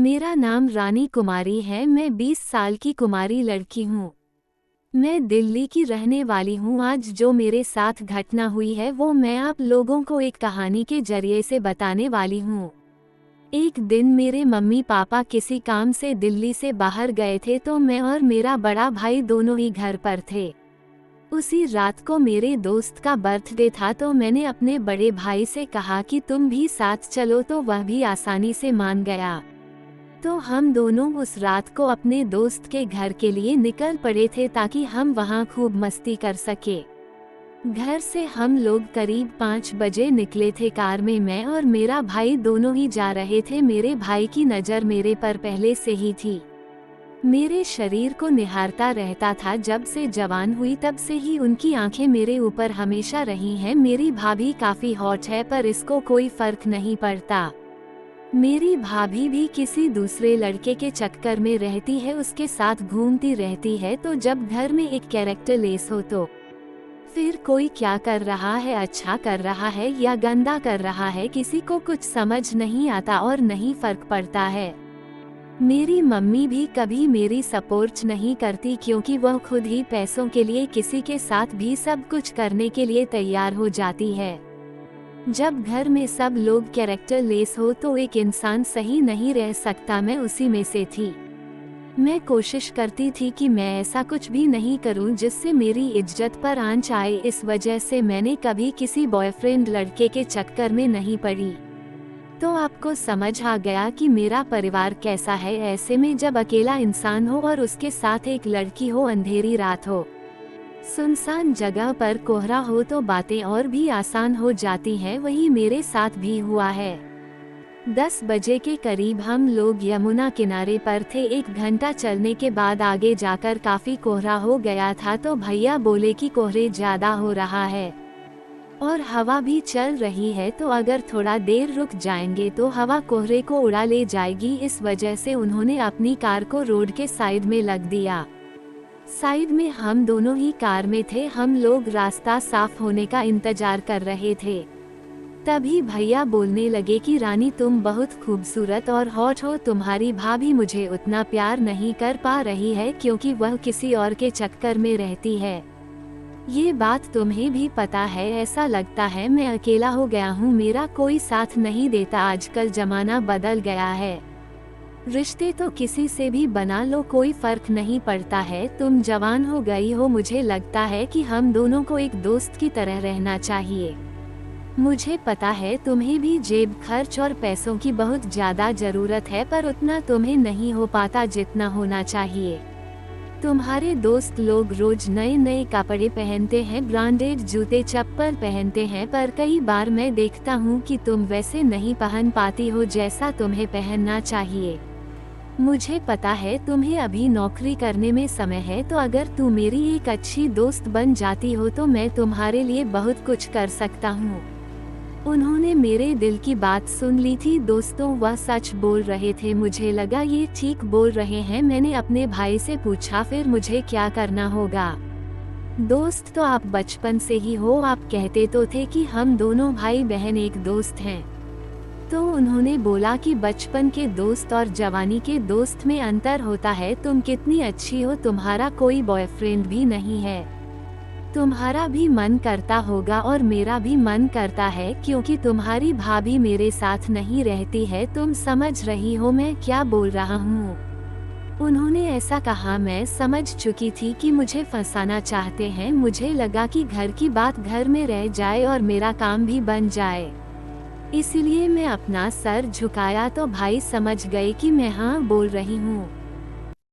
मेरा नाम रानी कुमारी है। मैं 20 साल की कुमारी लड़की हूँ। मैं दिल्ली की रहने वाली हूँ। आज जो मेरे साथ घटना हुई है वो मैं आप लोगों को एक कहानी के जरिए से बताने वाली हूँ। एक दिन मेरे मम्मी पापा किसी काम से दिल्ली से बाहर गए थे, तो मैं और मेरा बड़ा भाई दोनों ही घर पर थे। उसी रात को मेरे दोस्त का बर्थडे था, तो मैंने अपने बड़े भाई से कहा कि तुम भी साथ चलो, तो वह भी आसानी से मान गया। तो हम दोनों उस रात को अपने दोस्त के घर के लिए निकल पड़े थे ताकि हम वहां खूब मस्ती कर सके। घर से हम लोग करीब 5 बजे निकले थे। कार में मैं और मेरा भाई दोनों ही जा रहे थे। मेरे भाई की नज़र मेरे पर पहले से ही थी। मेरे शरीर को निहारता रहता था। जब से जवान हुई तब से ही उनकी आंखें मेरे ऊपर हमेशा रही हैं। मेरी भाभी काफ़ी हॉट है, पर इसको कोई फर्क नहीं पड़ता। मेरी भाभी भी किसी दूसरे लड़के के चक्कर में रहती है, उसके साथ घूमती रहती है। तो जब घर में एक कैरेक्टर लेस हो तो फिर कोई क्या कर रहा है, अच्छा कर रहा है या गंदा कर रहा है, किसी को कुछ समझ नहीं आता और नहीं फर्क पड़ता है। मेरी मम्मी भी कभी मेरी सपोर्ट नहीं करती, क्योंकि वह खुद ही पैसों के लिए किसी के साथ भी सब कुछ करने के लिए तैयार हो जाती है। जब घर में सब लोग कैरेक्टर लेस हो तो एक इंसान सही नहीं रह सकता। मैं उसी में से थी। मैं कोशिश करती थी कि मैं ऐसा कुछ भी नहीं करूं जिससे मेरी इज्जत पर आंच आए। इस वजह से मैंने कभी किसी बॉयफ्रेंड लड़के के चक्कर में नहीं पड़ी। तो आपको समझ आ गया कि मेरा परिवार कैसा है। ऐसे में जब अकेला इंसान हो और उसके साथ एक लड़की हो, अंधेरी रात हो, सुनसान जगह पर कोहरा हो, तो बातें और भी आसान हो जाती हैं। वही मेरे साथ भी हुआ है। 10 बजे के करीब हम लोग यमुना किनारे पर थे। 1 घंटा चलने के बाद आगे जाकर काफी कोहरा हो गया था, तो भैया बोले कि कोहरे ज्यादा हो रहा है और हवा भी चल रही है, तो अगर थोड़ा देर रुक जाएंगे तो हवा कोहरे को उड़ा ले जाएगी। इस वजह से उन्होंने अपनी कार को रोड के साइड में लग दिया। साइड में हम दोनों ही कार में थे। हम लोग रास्ता साफ होने का इंतजार कर रहे थे। तभी भैया बोलने लगे कि रानी, तुम बहुत खूबसूरत और हॉट हो। तुम्हारी भाभी मुझे उतना प्यार नहीं कर पा रही है, क्योंकि वह किसी और के चक्कर में रहती है। ये बात तुम्हें भी पता है। ऐसा लगता है मैं अकेला हो गया हूँ, मेरा कोई साथ नहीं देता। आजकल जमाना बदल गया है। रिश्ते तो किसी से भी बना लो, कोई फर्क नहीं पड़ता है। तुम जवान हो गई हो, मुझे लगता है कि हम दोनों को एक दोस्त की तरह रहना चाहिए। मुझे पता है तुम्हें भी जेब खर्च और पैसों की बहुत ज़्यादा ज़रूरत है, पर उतना तुम्हें नहीं हो पाता जितना होना चाहिए। तुम्हारे दोस्त लोग रोज नए नए कपड़े पहनते हैं, ब्रांडेड जूते चप्पल पहनते हैं, पर कई बार मैं देखता हूँ कि तुम वैसे नहीं पहन पाती हो जैसा तुम्हें पहनना चाहिए। मुझे पता है तुम्हें अभी नौकरी करने में समय है, तो अगर तू मेरी एक अच्छी दोस्त बन जाती हो तो मैं तुम्हारे लिए बहुत कुछ कर सकता हूँ। उन्होंने मेरे दिल की बात सुन ली थी। दोस्तों, वह सच बोल रहे थे। मुझे लगा ये ठीक बोल रहे हैं। मैंने अपने भाई से पूछा, फिर मुझे क्या करना होगा? दोस्त तो आप बचपन से ही हो। आप कहते तो थे कि हम दोनों भाई बहन एक दोस्त हैं। तो उन्होंने बोला कि बचपन के दोस्त और जवानी के दोस्त में अंतर होता है। तुम कितनी अच्छी हो, तुम्हारा कोई बॉयफ्रेंड भी नहीं है। तुम्हारा भी मन करता होगा और मेरा भी मन करता है, क्योंकि तुम्हारी भाभी मेरे साथ नहीं रहती है। तुम समझ रही हो मैं क्या बोल रहा हूँ? उन्होंने ऐसा कहा। मैं समझ चुकी थी कि मुझे फंसाना चाहते हैं। मुझे लगा कि घर की बात घर में रह जाए और मेरा काम भी बन जाए, इसलिए मैं अपना सर झुकाया, तो भाई समझ गए कि मैं हाँ बोल रही हूँ।